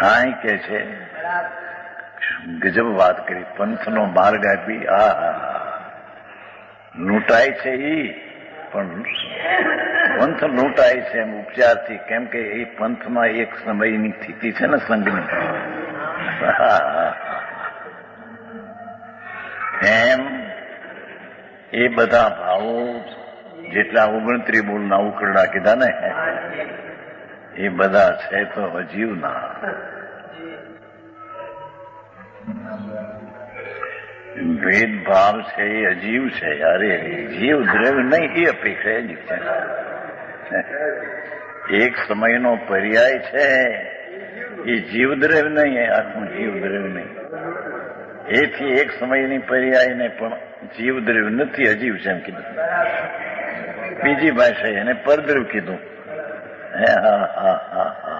હા કે છે ગજબ વાત કરી, પંથનો માર્ગ આપી. લૂંટાય છે ઈ પણ પંથ લૂંટાય છે એમ ઉપચારથી, કેમ કે એ પંથમાં એક સમયની સ્થિતિ છે ને સંઘની. એમ એ બધા ભાવો જેટલા 29 બોલના ઉકરડા કીધા ને એ બધા છે તો અજીવના. ભેદભાવ છે એ અજીવ છે. અરે જીવ દ્રવ્ય નહીં, એ અપેક્ષા જ છે. એક સમયનો પર્યાય છે એ જીવ દ્રવ્ય નહીં, આખું જીવ દ્રવ્ય નહીં. એથી એક સમયની પર્યાય ને પણ જીવ દ્રવ્ય નથી, અજીવ છે એમ કીધું. બીજી ભાષાએ એને પરદ્રવ્ય કીધું. હા હા હા હા.